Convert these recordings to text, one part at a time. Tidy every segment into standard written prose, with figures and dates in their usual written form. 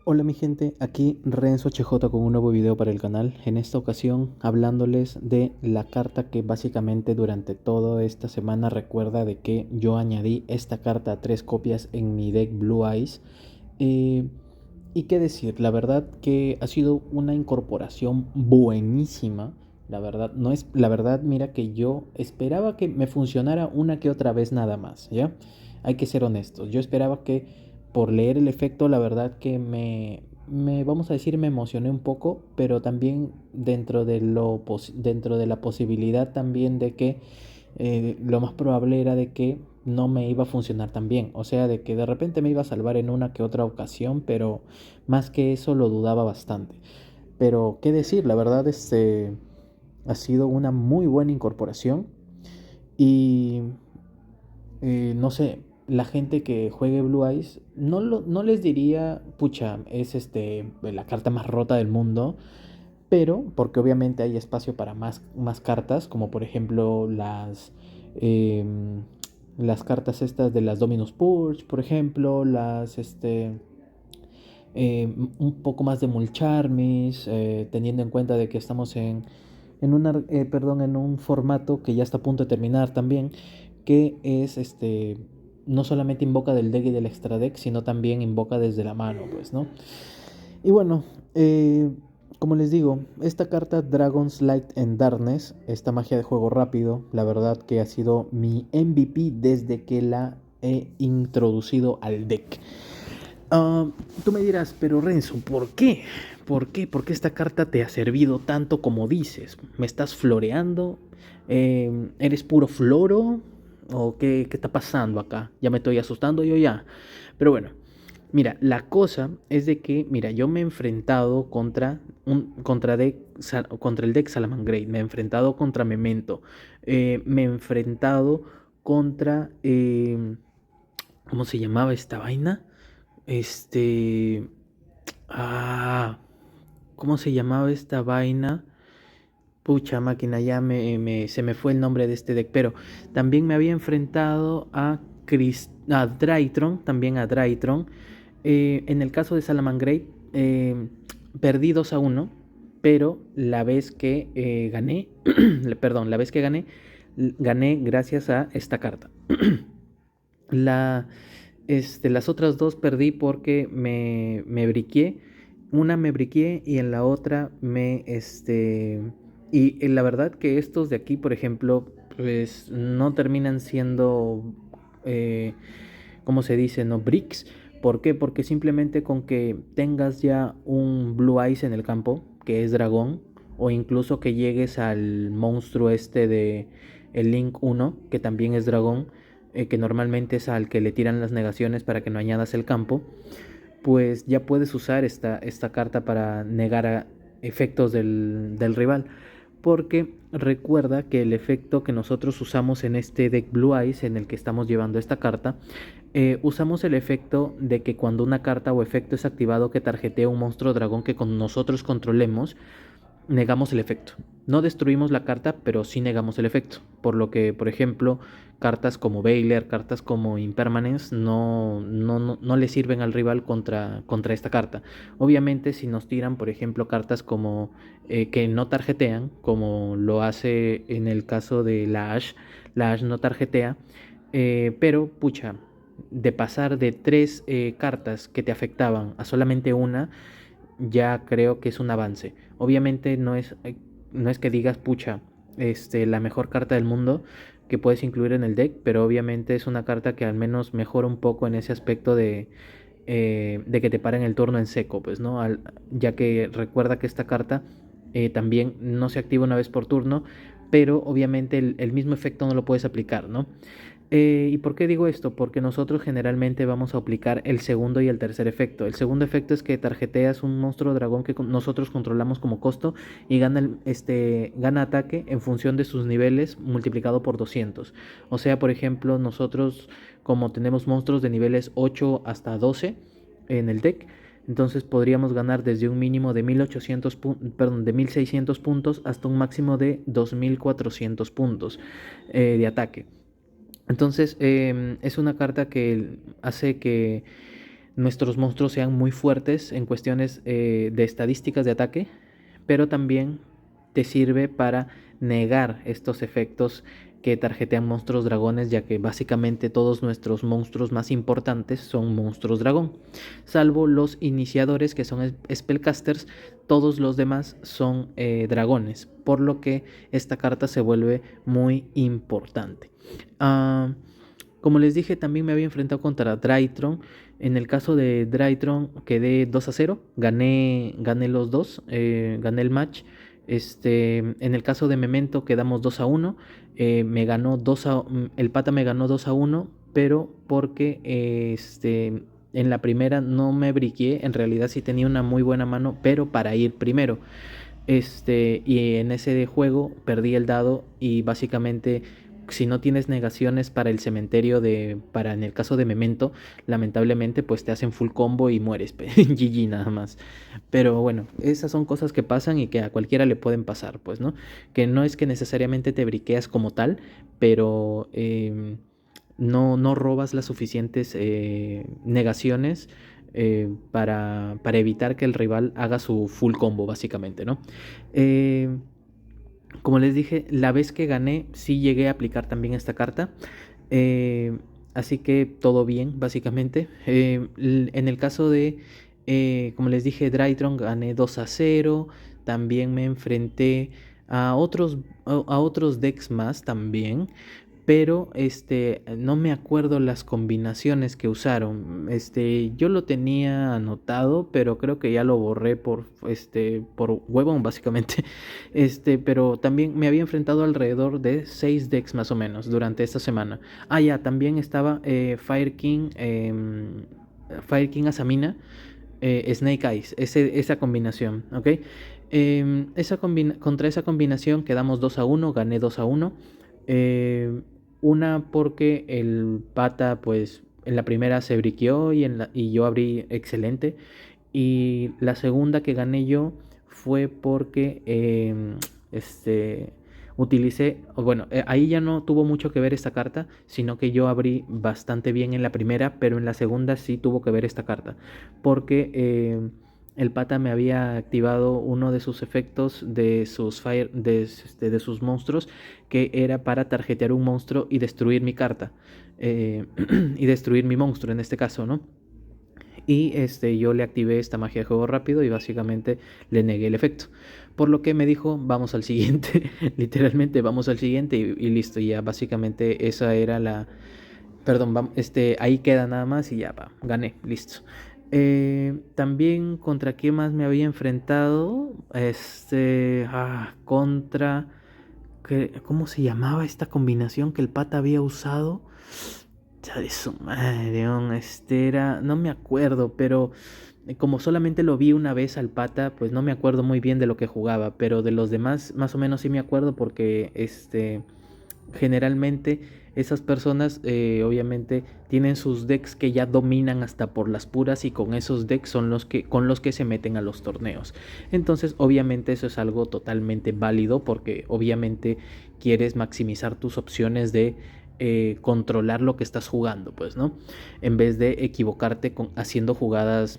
Hola mi gente, aquí Renzo HJ con un nuevo video para el canal. En esta ocasión hablándoles de la carta que básicamente durante toda esta semana recuerda de que yo añadí esta carta a 3 copias en mi deck Blue Eyes. Eh, y qué decir, la verdad que ha sido una incorporación buenísima. La verdad, no es, la verdad, mira que yo esperaba que me funcionara una que otra vez nada más, ¿ya? Hay que ser honestos. Yo esperaba que por leer el efecto, la verdad que vamos a decir, me emocioné un poco, pero también dentro de la posibilidad también de que lo más probable era de que no me iba a funcionar tan bien. O sea, de que de repente me iba a salvar en una que otra ocasión, pero más que eso lo dudaba bastante. Pero qué decir, la verdad, ha sido una muy buena incorporación. Y no sé, la gente que juegue Blue Eyes, no les diría, pucha, es la carta más rota del mundo, pero porque obviamente hay espacio para más cartas, como por ejemplo las cartas estas de las Dominus Purge, por ejemplo, un poco más de Mulcharmis, teniendo en cuenta de que estamos en un formato que ya está a punto de terminar también, que es no solamente invoca del deck y del extra deck, sino también invoca desde la mano, pues, ¿no? Y bueno, como les digo, esta carta Dragon's Light and Darkness, esta magia de juego rápido, la verdad que ha sido mi MVP desde que la he introducido al deck. Ah, Tú me dirás, pero Renzo, ¿por qué? ¿Por qué? ¿Por qué esta carta te ha servido tanto como dices? ¿Me estás floreando? ¿Eres puro floro? ¿O qué está pasando acá? Ya me estoy asustando yo ya. Pero bueno, mira, la cosa es de que, mira, yo me he enfrentado contra el deck Salamangreat, me he enfrentado contra Memento, me he enfrentado contra, ¿cómo se llamaba esta vaina? Este. Ah. ¿Cómo se llamaba esta vaina? Pucha máquina, se me fue el nombre de este deck. Pero también me había enfrentado a Drytron. También a Drytron. En el caso de Salamangreat, perdí 2-1. Pero la vez que gané. Perdón, la vez que gané gracias a esta carta. La, las otras dos perdí porque me briqué. Una me briqué y en la otra y la verdad que estos de aquí, por ejemplo, pues no terminan siendo, eh, ¿cómo se dice? No, bricks. ¿Por qué? Porque simplemente con que tengas ya un Blue Eyes en el campo, que es dragón, o incluso que llegues al monstruo de el Link 1, que también es dragón, que normalmente es al que le tiran las negaciones para que no añadas el campo, pues ya puedes usar esta carta para negar a efectos del rival. Porque recuerda que el efecto que nosotros usamos en este deck Blue Eyes, en el que estamos llevando esta carta, usamos el efecto de que cuando una carta o efecto es activado que tarjetea un monstruo dragón que con nosotros controlemos, negamos el efecto. No destruimos la carta, pero sí negamos el efecto. Por lo que, por ejemplo, cartas como Bailer, cartas como Impermanence no le sirven al rival contra esta carta. Obviamente, si nos tiran, por ejemplo, cartas como que no tarjetean, como lo hace en el caso de la Ash no tarjetea, pero pucha, de pasar de 3 cartas que te afectaban a solamente una, ya creo que es un avance. Obviamente no es que digas, pucha, la mejor carta del mundo que puedes incluir en el deck, pero obviamente es una carta que al menos mejora un poco en ese aspecto de que te paren el turno en seco, pues, ¿no? Ya que recuerda que esta carta también no se activa una vez por turno, pero obviamente el mismo efecto no lo puedes aplicar, ¿no? ¿Y por qué digo esto? Porque nosotros generalmente vamos a aplicar el segundo y el tercer efecto. El segundo efecto es que tarjeteas un monstruo dragón que nosotros controlamos como costo y gana ataque en función de sus niveles multiplicado por 200. O sea, por ejemplo, nosotros como tenemos monstruos de niveles 8 hasta 12 en el deck, entonces podríamos ganar desde un mínimo de 1600 puntos hasta un máximo de 2400 puntos de ataque. Entonces es una carta que hace que nuestros monstruos sean muy fuertes en cuestiones de estadísticas de ataque, pero también te sirve para negar estos efectos que tarjetean monstruos dragones, ya que básicamente todos nuestros monstruos más importantes son monstruos dragón, salvo los iniciadores que son spellcasters. Todos los demás son dragones, por lo que esta carta se vuelve muy importante. Como les dije, también me había enfrentado contra Drytron. En el caso de Drytron quedé 2-0, gané los dos, gané el match. En el caso de Memento quedamos 2-1, me ganó el pata me ganó 2-1, pero porque en la primera no me briqué, en realidad sí tenía una muy buena mano, pero para ir primero. Y en ese de juego perdí el dado y básicamente si no tienes negaciones para el cementerio para en el caso de Memento, lamentablemente pues te hacen full combo y mueres, GG nada más. Pero bueno, esas son cosas que pasan y que a cualquiera le pueden pasar, pues, ¿no? Que no es que necesariamente te briqueas como tal, pero no robas las suficientes negaciones para evitar que el rival haga su full combo, básicamente, ¿no? Como les dije, la vez que gané, sí llegué a aplicar también esta carta. Así que todo bien, básicamente. En el caso de, como les dije, Drytron gané 2-0. También me enfrenté a otros decks más también, pero no me acuerdo las combinaciones que usaron. Yo lo tenía anotado, pero creo que ya lo borré por huevón básicamente. Pero también me había enfrentado alrededor de 6 decks más o menos durante esta semana. Ya, también estaba Fire King Asamina, Snake Eyes, esa combinación, ¿ok? Contra esa combinación quedamos 2-1, gané 2-1. Una porque el pata pues en la primera se briqueó y yo abrí excelente. Y la segunda que gané yo fue porque ahí ya no tuvo mucho que ver esta carta, sino que yo abrí bastante bien en la primera, pero en la segunda sí tuvo que ver esta carta, porque el pata me había activado uno de sus efectos de sus monstruos, que era para tarjetear un monstruo y destruir mi carta, y destruir mi monstruo en este caso, ¿no? Y yo le activé esta magia de juego rápido y básicamente le negué el efecto. Por lo que me dijo, vamos al siguiente, literalmente vamos al siguiente y listo. Y ya básicamente esa era perdón, ahí queda nada más y ya va, gané, listo. También contra qué más me había enfrentado, contra, ¿cómo se llamaba esta combinación que el pata había usado? De su madre, no me acuerdo, pero como solamente lo vi una vez al pata, pues no me acuerdo muy bien de lo que jugaba, pero de los demás más o menos sí me acuerdo porque generalmente esas personas obviamente tienen sus decks que ya dominan hasta por las puras y con esos decks son con los que se meten a los torneos. Entonces obviamente eso es algo totalmente válido porque obviamente quieres maximizar tus opciones de controlar lo que estás jugando, pues, ¿no? En vez de equivocarte haciendo jugadas,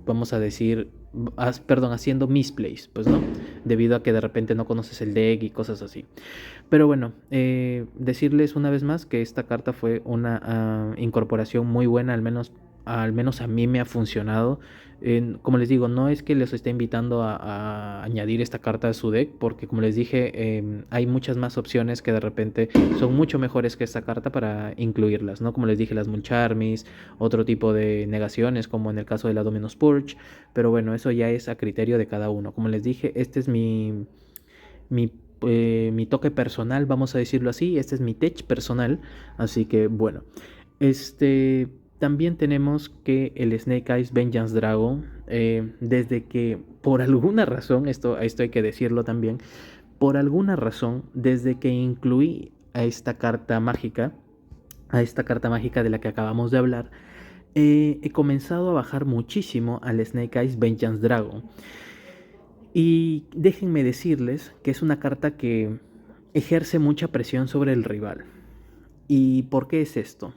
vamos a decir, haciendo misplays, pues, ¿no? Debido a que de repente no conoces el deck y cosas así. Pero bueno, decirles una vez más que esta carta fue una incorporación muy buena, al menos a mí me ha funcionado. Como les digo, no es que les esté invitando a añadir esta carta a su deck, porque como les dije, hay muchas más opciones que de repente son mucho mejores que esta carta para incluirlas, ¿no? Como les dije, las Mulcharmis, otro tipo de negaciones, como en el caso de la Dominus Purge, pero bueno, eso ya es a criterio de cada uno. Como les dije, este es mi toque personal, vamos a decirlo así, este es mi tech personal, así que bueno, también tenemos que el Snake Eyes Vengeance Dragon, desde que por alguna razón, esto hay que decirlo también, por alguna razón, desde que incluí a esta carta mágica de la que acabamos de hablar, he comenzado a bajar muchísimo al Snake Eyes Vengeance Dragon. Y déjenme decirles que es una carta que ejerce mucha presión sobre el rival. ¿Y por qué es esto?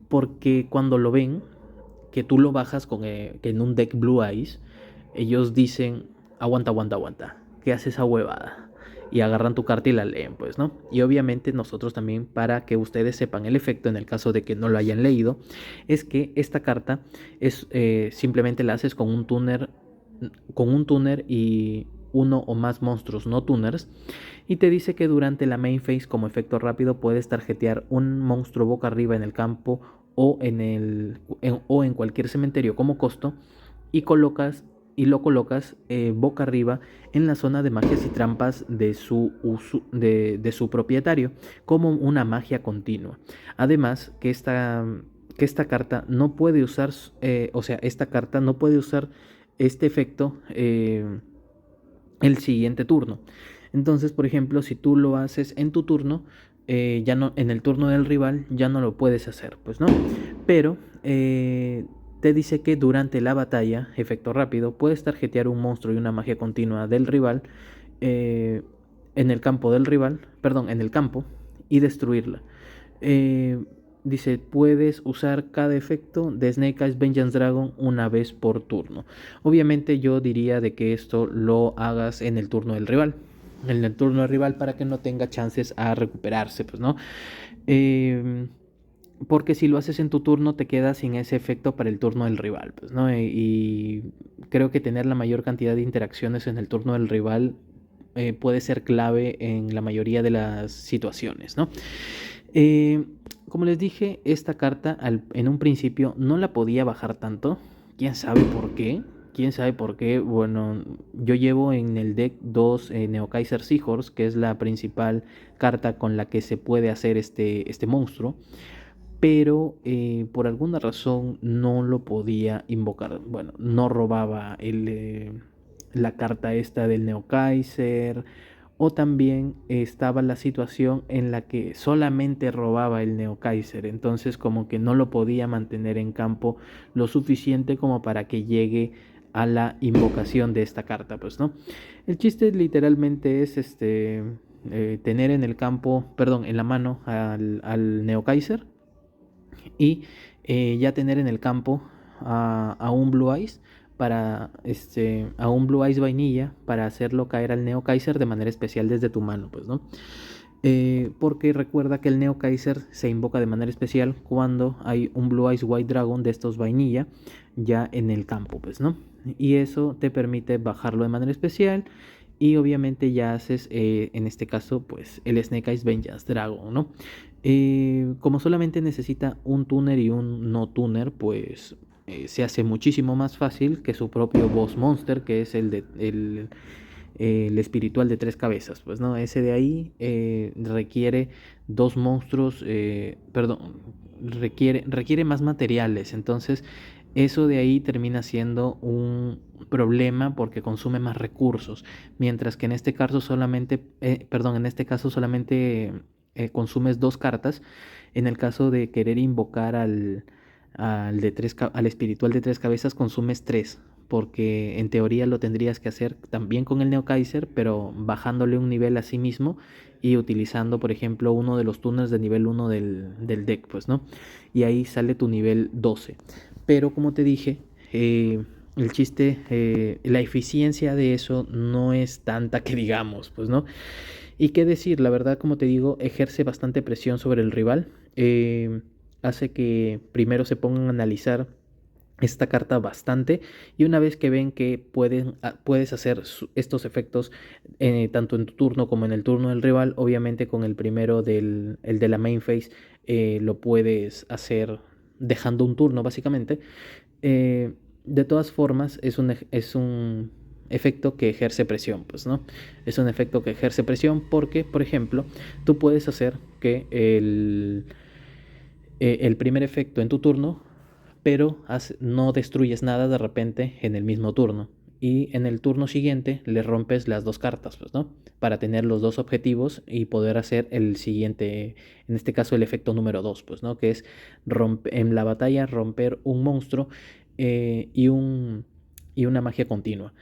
Porque cuando lo ven, que tú lo bajas que en un deck Blue Eyes, ellos dicen, aguanta, aguanta, aguanta, ¿qué hace esa huevada? Y agarran tu carta y la leen, pues, ¿no? Y obviamente nosotros también, para que ustedes sepan el efecto en el caso de que no lo hayan leído, es que esta carta es simplemente la haces con un tuner y uno o más monstruos no tuners, y te dice que durante la main phase, como efecto rápido, puedes tarjetear un monstruo boca arriba en el campo o en cualquier cementerio como costo, y lo colocas boca arriba en la zona de magias y trampas de su propietario, como una magia continua. Además, que esta carta no puede usar, esta carta no puede usar este efecto el siguiente turno. Entonces, por ejemplo, si tú lo haces en tu turno, ya no, en el turno del rival ya no lo puedes hacer, pues no. Pero te dice que durante la batalla, efecto rápido, puedes tarjetear un monstruo y una magia continua del rival eh, en el campo del rival, perdón, en el campo, y destruirla. Eh, Dice, puedes usar cada efecto de Snake Eyes Vengeance Dragon una vez por turno. Obviamente yo diría de que esto lo hagas en el turno del rival. En el turno del rival para que no tenga chances a recuperarse, pues, ¿no? Porque si lo haces en tu turno te quedas sin ese efecto para el turno del rival, pues, ¿no? Y creo que tener la mayor cantidad de interacciones en el turno del rival puede ser clave en la mayoría de las situaciones, ¿no? Eh, Como les dije, esta carta en un principio no la podía bajar tanto. ¿Quién sabe por qué? ¿Quién sabe por qué? Bueno, yo llevo en el deck 2 Neokaiser Seahorse, que es la principal carta con la que se puede hacer este monstruo, pero por alguna razón no lo podía invocar. Bueno, no robaba la carta esta del Neokaiser, o también estaba la situación en la que solamente robaba el Neokaiser, entonces como que no lo podía mantener en campo lo suficiente como para que llegue a la invocación de esta carta, pues, ¿no? El chiste literalmente es tener en el campo, perdón, en la mano al Neokaiser, y ya tener en el campo a un Blue Eyes a un Blue Eyes vainilla para hacerlo caer al Neo Kaiser de manera especial desde tu mano, pues, ¿no? Porque recuerda que el Neo Kaiser se invoca de manera especial cuando hay un Blue Eyes White Dragon de estos vainilla ya en el campo, pues, ¿no? Y eso te permite bajarlo de manera especial, y obviamente ya haces, en este caso, pues el Snake Eyes Vengeance Dragon, ¿no? Como solamente necesita un tuner y un no tuner, pues se hace muchísimo más fácil que su propio boss monster, que es el espiritual de 3 cabezas, pues, ¿no? Ese de ahí requiere dos monstruos, perdón, requiere más materiales, entonces eso de ahí termina siendo un problema porque consume más recursos, mientras que en este caso solamente, consumes 2 cartas. En el caso de querer invocar al espiritual de 3 cabezas, consumes 3, porque en teoría lo tendrías que hacer también con el Neokaiser, pero bajándole un nivel a sí mismo y utilizando, por ejemplo, uno de los tuners de nivel 1 del deck, pues, ¿no? Y ahí sale tu nivel 12. Pero como te dije, el chiste, la eficiencia de eso no es tanta que digamos, pues, ¿no? Y qué decir, la verdad, como te digo, ejerce bastante presión sobre el rival. Hace que primero se pongan a analizar esta carta bastante, y una vez que ven que puedes hacer estos efectos tanto en tu turno como en el turno del rival, obviamente con el primero el de la main phase lo puedes hacer dejando un turno básicamente. De todas formas es un efecto que ejerce presión, pues, ¿no? Es un efecto que ejerce presión porque, por ejemplo, tú puedes hacer que el primer efecto en tu turno, pero no destruyes nada de repente en el mismo turno. Y en el turno siguiente le rompes las 2 cartas, pues, ¿no? Para tener los 2 objetivos y poder hacer el siguiente, en este caso el efecto número 2, pues, ¿no? Que es en la batalla romper un monstruo y una magia continua.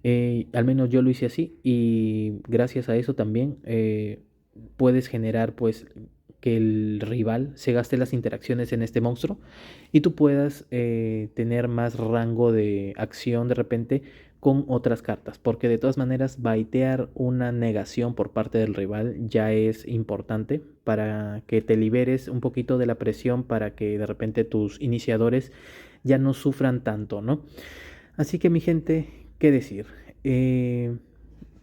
Al menos yo lo hice así, y gracias a eso también puedes generar, pues, que el rival se gaste las interacciones en este monstruo y tú puedas tener más rango de acción de repente con otras cartas, porque de todas maneras baitear una negación por parte del rival ya es importante para que te liberes un poquito de la presión, para que de repente tus iniciadores ya no sufran tanto, ¿no? Así que mi gente, ¿qué decir?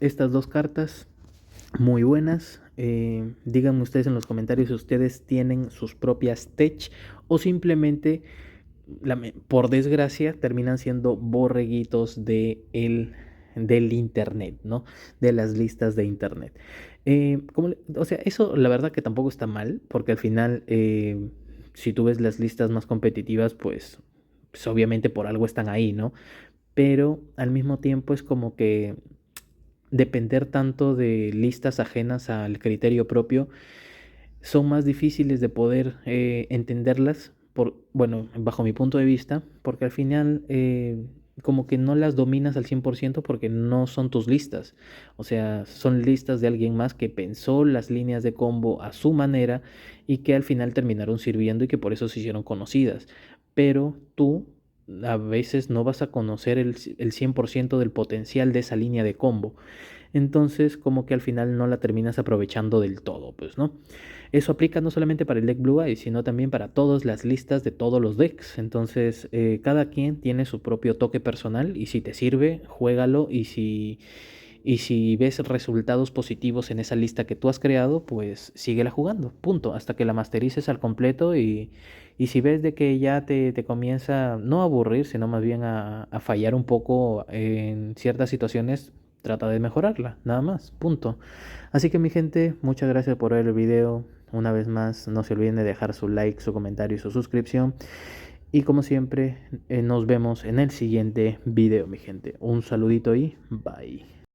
Estas dos cartas muy buenas. Díganme ustedes en los comentarios si ustedes tienen sus propias tech o simplemente, por desgracia, terminan siendo borreguitos del internet, ¿no? De las listas de internet. O sea, eso la verdad que tampoco está mal, porque al final, si tú ves las listas más competitivas, pues obviamente por algo están ahí, ¿no? Pero al mismo tiempo es como que depender tanto de listas ajenas al criterio propio son más difíciles de poder entenderlas, bueno, bajo mi punto de vista, porque al final como que no las dominas al 100% porque no son tus listas. O sea, son listas de alguien más que pensó las líneas de combo a su manera y que al final terminaron sirviendo y que por eso se hicieron conocidas. Pero tú a veces no vas a conocer el 100% del potencial de esa línea de combo. Entonces, como que al final no la terminas aprovechando del todo, pues, ¿no? Eso aplica no solamente para el deck Blue Eyes, sino también para todas las listas de todos los decks. Entonces, cada quien tiene su propio toque personal y si te sirve, juégalo y si ves resultados positivos en esa lista que tú has creado, pues síguela jugando, punto, hasta que la masterices al completo y si ves de que ya te comienza no a aburrir, sino más bien a fallar un poco en ciertas situaciones, trata de mejorarla, nada más, punto. Así que mi gente, muchas gracias por ver el video. Una vez más, no se olviden de dejar su like, su comentario y su suscripción. Y como siempre, nos vemos en el siguiente video, mi gente. Un saludito y bye.